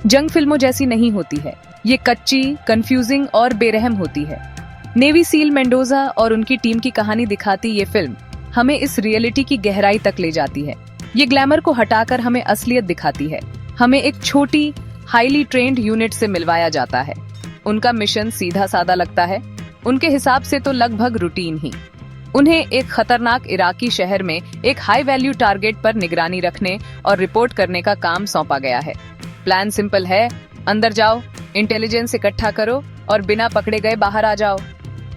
जंग फिल्मों जैसी नहीं होती है, ये कच्ची, कंफ्यूजिंग और बेरहम होती है। नेवी सील मेंडोजा और उनकी टीम की कहानी दिखाती ये फिल्म हमें इस रियलिटी की गहराई तक ले जाती है। ये ग्लैमर को हटाकर हमें असलियत दिखाती है। हमें एक छोटी, हाईली ट्रेन्ड यूनिट से मिलवाया जाता है। उनका मिशन सीधा साधा लगता है, उनके हिसाब से तो लगभग रूटीन ही। उन्हें एक खतरनाक इराकी शहर में एक हाई वैल्यू टारगेट पर निगरानी रखने और रिपोर्ट करने का काम सौंपा गया है। प्लान सिंपल है, अंदर जाओ, इंटेलिजेंस इकट्ठा करो और बिना पकड़े गए बाहर आ जाओ।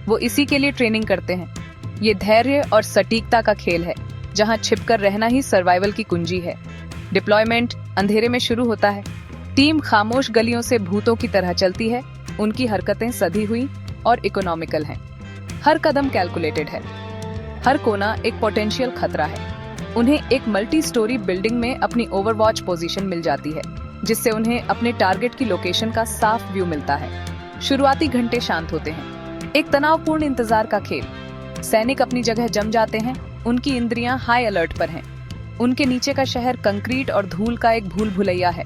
वो इसी के लिए ट्रेनिंग करते हैं। ये धैर्य और सटीकता का खेल है, जहां छिपकर रहना ही सर्वाइवल की कुंजी है। डिप्लॉयमेंट अंधेरे में शुरू होता है। टीम खामोश गलियों से भूतों की तरह चलती है। उनकी हरकतें सधी हुई और इकोनॉमिकल हैं। हर कदम कैलकुलेटेड है, हर कोना एक पोटेंशियल खतरा है। उन्हें एक मल्टी स्टोरी बिल्डिंग में अपनी ओवरवॉच पोजीशन मिल जाती है, जिससे उन्हें अपने टारगेट की लोकेशन का साफ व्यू मिलता है। शुरुआती घंटे शांत होते हैं, एक तनावपूर्ण इंतजार का खेल। सैनिक अपनी जगह जम जाते हैं, उनकी इंद्रियां हाई अलर्ट पर हैं। उनके नीचे का शहर कंक्रीट और धूल का एक भूल भुलैया है,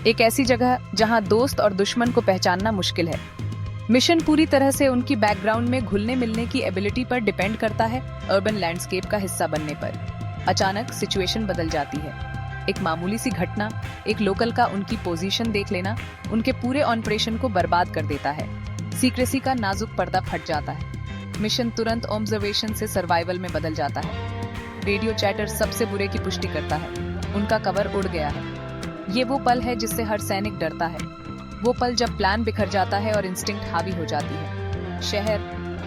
एक ऐसी जगह जहां दोस्त और दुश्मन को पहचानना मुश्किल है। मिशन पूरी तरह से उनकी बैकग्राउंड में घुलने मिलने की एबिलिटी पर डिपेंड करता है, अर्बन लैंडस्केप का हिस्सा बनने पर। अचानक सिचुएशन बदल जाती है। एक मामूली सी घटना, एक लोकल का उनकी पोजीशन देख लेना, उनके पूरे ऑपरेशन को बर्बाद कर देता है। सीक्रेसी का नाजुक पर्दा फट जाता है। मिशन तुरंत ऑब्जर्वेशन से सर्वाइवल में बदल जाता है। रेडियो चैटर सबसे बुरे की पुष्टि करता है, उनका कवर उड़ गया है। ये वो पल है जिससे हर सैनिक डरता है। वो पल जब प्लान बिखर जाता है और इंस्टिंक्ट हावी हो जाती है। शहर,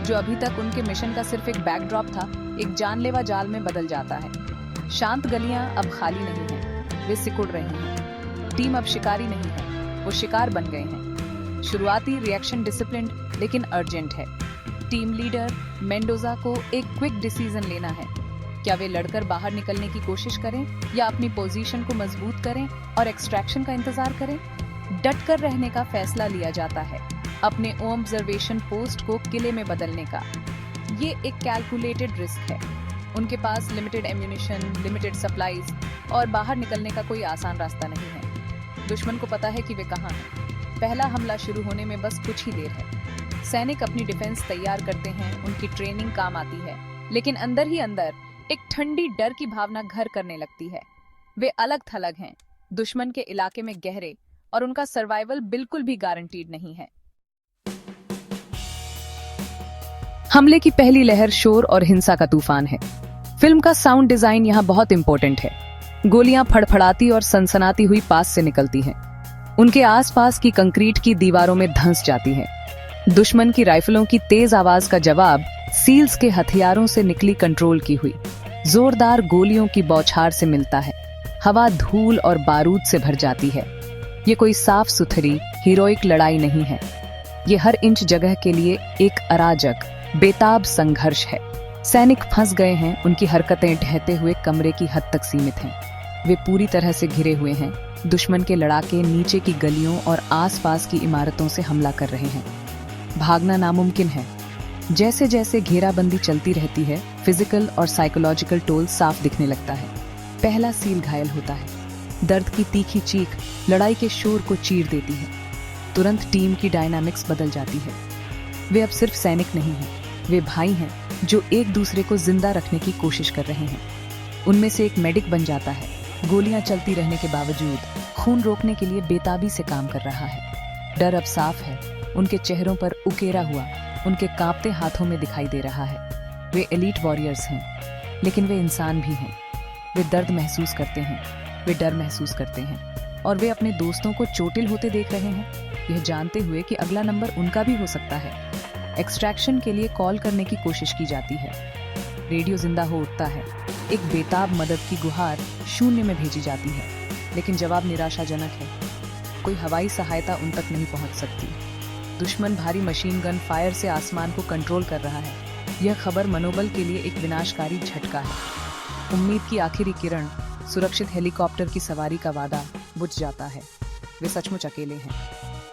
जो अभी तक उनके मिशन का सिर्फ एक बैकड्रॉप था, एक जानलेवा जाल में बदल जाता है। शांत गलियां अब खाली नहीं हैं, वे सिकुड़ रही हैं। टीम अब शिकारी नहीं है, वो शिकार बन गए हैं। शुरुआती रिएक्शन डिसिप्लिन्ड लेकिन अर्जेंट है। टीम लीडर मेंडोजा को एक क्विक डिसीजन लेना है। क्या वे लड़कर बाहर निकलने की कोशिश करें या अपनी पोजीशन को मजबूत करें और एक्सट्रैक्शन का इंतजार करें? डट कर रहने का फैसला लिया जाता है, अपने ऑब्जर्वेशन पोस्ट को किले में बदलने का। ये एक कैलकुलेटेड रिस्क है। उनके पास लिमिटेड एम्यूनिशन, लिमिटेड सप्लाईज और बाहर निकलने का कोई आसान रास्ता नहीं है। दुश्मन को पता है कि वे कहाँ हैं। पहला हमला शुरू होने में बस कुछ ही देर है। सैनिक अपनी डिफेंस तैयार करते हैं, उनकी ट्रेनिंग काम आती है, लेकिन अंदर ही अंदर एक ठंडी डर की भावना घर करने लगती है। वे अलग थलग हैं, दुश्मन के इलाके में गहरे, और उनका सर्वाइवल बिल्कुल भी गारंटीड नहीं है। हमले की पहली लहर शोर और हिंसा का तूफान है। फिल्म का साउंड डिजाइन यहाँ बहुत इंपॉर्टेंट है। गोलियां फड़फड़ाती और सनसनाती हुई पास से निकलती हैं। उनके आसपास की कंक्रीट की दीवारों में धंस जाती हैं। दुश्मन की राइफलों की तेज आवाज का जवाब सील्स के हथियारों से निकली कंट्रोल की हुई जोरदार गोलियों की बौछार से मिलता है। हवा धूल और बारूद से भर जाती है। ये कोई साफ सुथरी हीरोइक लड़ाई नहीं है। ये हर इंच जगह के लिए एक अराजक, बेताब संघर्ष है। सैनिक फंस गए हैं, उनकी हरकतें ढहते हुए कमरे की हद तक सीमित हैं। वे पूरी तरह से घिरे हुए हैं। दुश्मन के लड़ाके नीचे की गलियों और आसपास की इमारतों से हमला कर रहे हैं। भागना नामुमकिन है। जैसे जैसे घेराबंदी चलती रहती है, फिजिकल और साइकोलॉजिकल टोल साफ दिखने लगता है। पहला सील घायल होता है। दर्द की तीखी चीख लड़ाई के शोर को चीर देती है। तुरंत टीम की डायनामिक्स बदल जाती है। वे अब सिर्फ सैनिक नहीं हैं, वे भाई हैं जो एक दूसरे को जिंदा रखने की कोशिश कर रहे हैं। उनमें से एक मेडिक बन जाता है, गोलियां चलती रहने के बावजूद खून रोकने के लिए बेताबी से काम कर रहा है। डर अब साफ है, उनके चेहरों पर उकेरा हुआ, उनके कांपते हाथों में दिखाई दे रहा है। वे एलीट वॉरियर्स हैं, लेकिन वे इंसान भी हैं। वे दर्द महसूस करते हैं, वे डर महसूस करते हैं, और वे अपने दोस्तों को चोटिल होते देख रहे हैं, यह जानते हुए कि अगला नंबर उनका भी हो सकता है। एक्सट्रैक्शन के लिए कॉल करने की कोशिश की जाती है। रेडियो जिंदा हो उठता है। एक बेताब मदद की गुहार शून्य में भेजी जाती है, लेकिन जवाब निराशाजनक है। कोई हवाई सहायता उन तक नहीं पहुंच सकती। दुश्मन भारी मशीन गन फायर से आसमान को कंट्रोल कर रहा है। यह खबर मनोबल के लिए एक विनाशकारी झटका है। उम्मीद की आखिरी किरण, सुरक्षित हेलीकॉप्टर की सवारी का वादा बुझ जाता है। वे सचमुच अकेले हैं।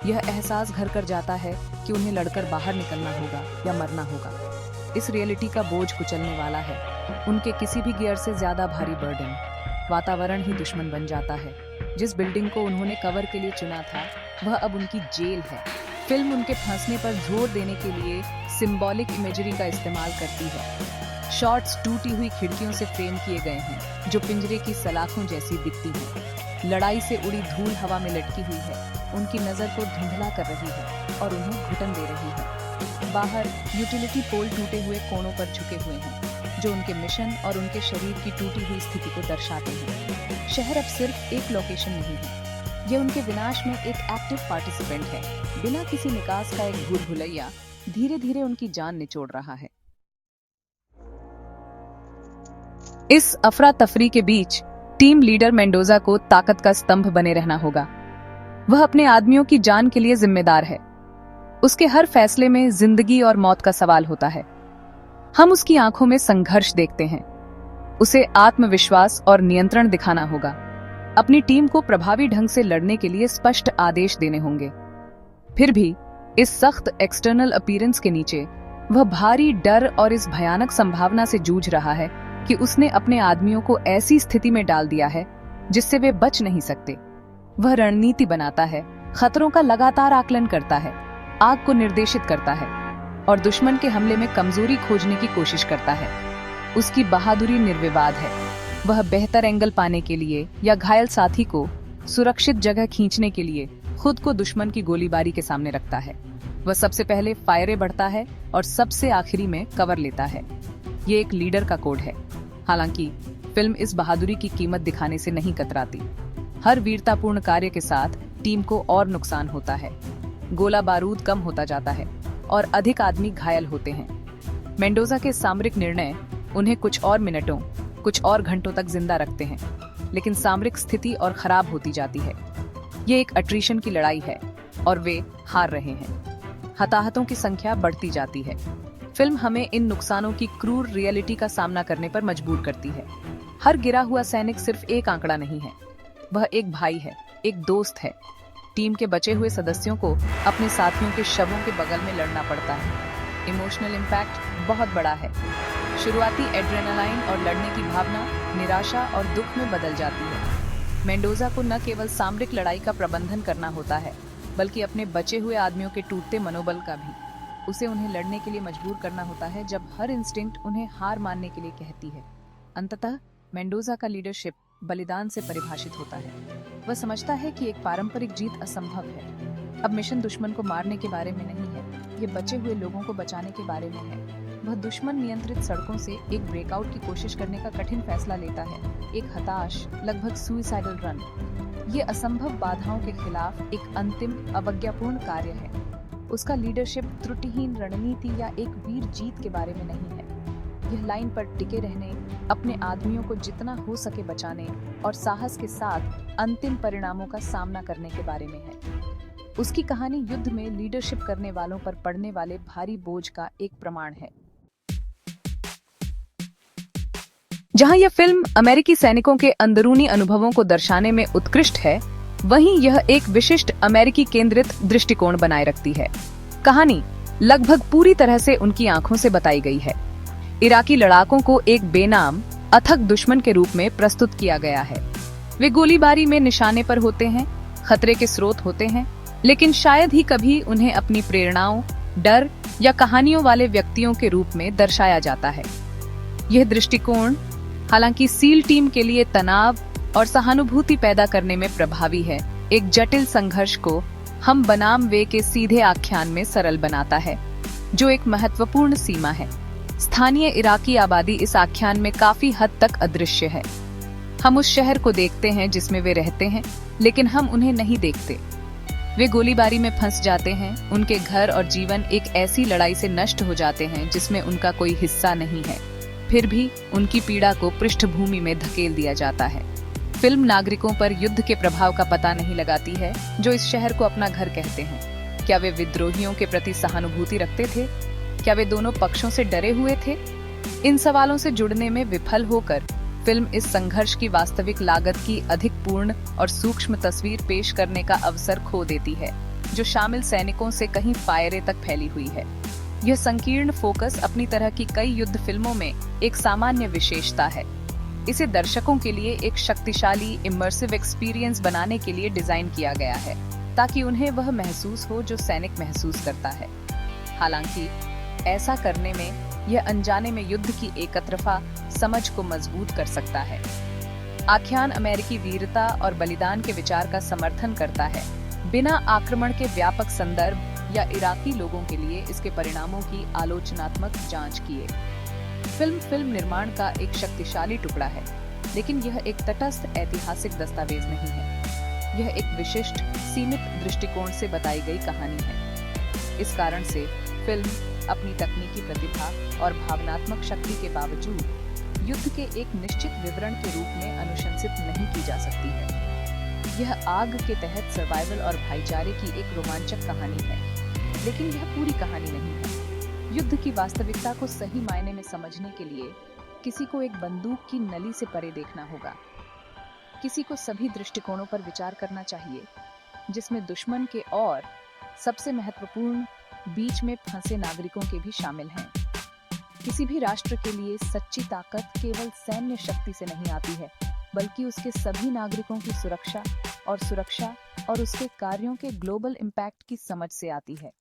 यह एहसास घर कर जाता है कि उन्हें लड़कर बाहर निकलना होगा या मरना होगा। इस रियलिटी का बोझ कुचलने वाला है, उनके किसी भी गियर से ज्यादा भारी बर्डन। वातावरण ही दुश्मन बन जाता है। जिस बिल्डिंग को उन्होंने कवर के लिए चुना था वह अब उनकी जेल है। फिल्म उनके फंसने पर जोर देने के लिए सिंबॉलिक इमेजरी का इस्तेमाल करती है। शॉट्स टूटी हुई खिड़कियों से फ्रेम किए गए हैं जो पिंजरे की सलाखों जैसी दिखती हैं। लड़ाई से उड़ी धूल हवा में लटकी हुई है, उनकी नजर को धुंधला कर रही है और उन्हें घुटन दे रही है। बाहर यूटिलिटी पोल टूटे हुए कोनों पर झुके हुए हैं जो उनके मिशन और उनके शरीर की टूटी हुई स्थिति को दर्शाते हैं। शहर अब सिर्फ एक लोकेशन नहीं है, यह उनके विनाश में एक एक्टिव पार्टिसिपेंट है। बिना किसी निकास का एक भूल भुलैया धीरे धीरे उनकी जान निचोड़ रहा है। इस अफरा तफरी के बीच टीम लीडर मेंडोजा को ताकत का स्तंभ बने रहना होगा। वह अपने आदमियों की जान के लिए जिम्मेदार है। उसके हर फैसले में जिंदगी और मौत का सवाल होता है। हम उसकी आंखों में संघर्ष देखते हैं। उसे आत्मविश्वास और नियंत्रण दिखाना होगा। अपनी टीम को प्रभावी ढंग से लड़ने के लिए स्पष्ट आदेश देने होंगे। फिर भी इस सख्त एक्सटर्नल अपीयरेंस के नीचे वह भारी डर और इस भयानक संभावना से जूझ रहा है कि उसने अपने आदमियों को ऐसी स्थिति में डाल दिया है जिससे वे बच नहीं सकते। वह रणनीति बनाता है, खतरों का लगातार आकलन करता है, आग को निर्देशित करता है और दुश्मन के हमले में कमजोरी खोजने की कोशिश करता है। उसकी बहादुरी निर्विवाद है। वह बेहतर एंगल पाने के लिए या घायल साथी को सुरक्षित जगह खींचने के लिए खुद को दुश्मन की गोलीबारी के सामने रखता है। वह सबसे पहले फायरे बढ़ता है और सबसे आखिरी में कवर लेता है। ये एक लीडर का कोड है। हालांकि फिल्म इस बहादुरी की कीमत दिखाने से नहीं कतराती। हर वीरतापूर्ण कार्य के साथ टीम को और नुकसान होता है। गोला बारूद कम होता जाता है और अधिक आदमी घायल होते हैं। मेंडोजा के सामरिक निर्णय उन्हें कुछ और मिनटों, कुछ और घंटों तक जिंदा रखते हैं, लेकिन सामरिक स्थिति और खराब होती जाती है। ये एक अट्रिशन की लड़ाई है और वे हार रहे हैं। हताहतों की संख्या बढ़ती जाती है। फिल्म हमें इन नुकसानों की क्रूर रियलिटी का सामना करने पर मजबूर करती है। हर गिरा हुआ सैनिक सिर्फ एक आंकड़ा नहीं है, वह एक भाई है, एक दोस्त है। टीम के बचे हुए सदस्यों को अपने साथियों के शवों के बगल में लड़ना पड़ता है। इमोशनल इम्पैक्ट बहुत बड़ा है। शुरुआती एड्रेनालाइन और लड़ने की भावना निराशा और दुख में बदल जाती है। मेंडोजा को न केवल सामरिक लड़ाई का प्रबंधन करना होता है, बल्कि अपने बचे हुए आदमियों के टूटते मनोबल का भी। उसे उन्हें लड़ने के लिए मजबूर करना होता है जब हर इंस्टिंक्ट उन्हें हार मानने के लिए कहती है। अंततः मेंडोजा का लीडरशिप बलिदान से परिभाषित होता है। वह समझता है कि एक पारंपरिक जीत असंभव है। अब मिशन दुश्मन को मारने के बारे में नहीं है, ये बचे हुए लोगों को बचाने के बारे में है। वह दुश्मन नियंत्रित सड़कों से एक ब्रेकआउट की कोशिश करने का कठिन फैसला लेता है, एक हताश, लगभग सुइसाइडल रन। ये असंभव बाधाओं के खिलाफ एक अंतिम अवज्ञापूर्ण कार्य है। उसका लीडरशिप त्रुटिहीन रणनीति या एक वीर जीत के बारे में नहीं है। यह लाइन पर टिके रहने, अपने आदमियों को जितना हो सके बचाने और साहस के साथ अंतिम परिणामों का सामना करने के बारे में है। उसकी कहानी युद्ध में लीडरशिप करने वालों पर पड़ने वाले भारी बोझ का एक प्रमाण है। जहां यह फिल्म अमेरिकी सैनिकों के अंदरूनी अनुभवों को दर्शाने में उत्कृष्ट है, वहीं यह एक विशिष्ट अमेरिकी केंद्रित दृष्टिकोण बनाए रखती है। कहानी लगभग पूरी तरह से उनकी आंखों से बताई गई है। इराकी लड़ाकों को एक बेनाम अथक दुश्मन के रूप में प्रस्तुत किया गया है। वे गोलीबारी में निशाने पर होते हैं, खतरे के स्रोत होते हैं, लेकिन शायद ही कभी उन्हें अपनी प्रेरणाओं, डर या कहानियों वाले व्यक्तियों के रूप में दर्शाया जाता है। यह दृष्टिकोण हालांकि सील टीम के लिए तनाव और सहानुभूति पैदा करने में प्रभावी है, एक जटिल संघर्ष को हम बनाम वे के सीधे आख्यान में सरल बनाता है, जो एक महत्वपूर्ण सीमा है। स्थानीय इराकी आबादी इस आख्यान में काफी हद तक अदृश्य है। हम उस शहर को देखते हैं जिसमें वे रहते हैं, लेकिन हम उन्हें नहीं देखते। वे गोलीबारी में फंस जाते हैं, उनके घर और जीवन एक ऐसी लड़ाई से नष्ट हो जाते हैं जिसमें उनका कोई हिस्सा नहीं है। फिर भी उनकी पीड़ा को पृष्ठभूमि में धकेल दिया जाता है। फिल्म नागरिकों पर युद्ध के प्रभाव का पता नहीं लगाती है, जो इस शहर को अपना घर कहते हैं। क्या वे विद्रोहियों के प्रति सहानुभूति रखते थे? क्या वे दोनों पक्षों से डरे हुए थे? इन सवालों से जुड़ने में विफल होकर फिल्म इस संघर्ष की वास्तविक लागत की अधिक पूर्ण और सूक्ष्म तस्वीर पेश करने का अवसर खो देती है, जो शामिल सैनिकों से कहीं फायरे तक फैली हुई है। यह संकीर्ण फोकस अपनी तरह की कई युद्ध फिल्मों में एक सामान्य विशेषता है। इसे दर्शकों के लिए एक शक्तिशाली इमर्सिव एक्सपीरियंस बनाने के लिए डिजाइन किया गया है, ताकि उन्हें वह महसूस हो जो सैनिक महसूस करता है। हालांकि ऐसा करने में यह अनजाने में युद्ध की एकतरफा समझ को मजबूत कर सकता है। आख्यान अमेरिकी वीरता और बलिदान के विचार का समर्थन करता है, बिना आक्रमण के व्यापक संदर्भ या इराकी लोगों के लिए इसके परिणामों की आलोचनात्मक जांच किए। फिल्म निर्माण का एक शक्तिशाली टुकड़ा है, लेकिन यह एक तटस्थ ऐतिहासिक दस्तावेज नहीं है। यह एक विशिष्ट, सीमित दृष्टिकोण से बताई गई कहानी है। इस कारण से फिल्म अपनी तकनीकी प्रतिभा और भावनात्मक शक्ति के बावजूद युद्ध के एक निश्चित विवरण के रूप में अनुशंसित नहीं की जा सकती है। यह आग के तहत सर्वाइवल और भाईचारे की एक रोमांचक कहानी है, लेकिन यह पूरी कहानी नहीं है। युद्ध की वास्तविकता को सही मायने में समझने के लिए किसी को एक बंदूक की नली से परे देखना होगा। किसी को सभी दृष्टिकोणों पर विचार करना चाहिए, जिसमें दुश्मन के और सबसे महत्वपूर्ण बीच में फंसे नागरिकों के भी शामिल हैं। किसी भी राष्ट्र के लिए सच्ची ताकत केवल सैन्य शक्ति से नहीं आती है, बल्कि उसके सभी नागरिकों की सुरक्षा और उसके कार्यों के ग्लोबल इम्पैक्ट की समझ से आती है।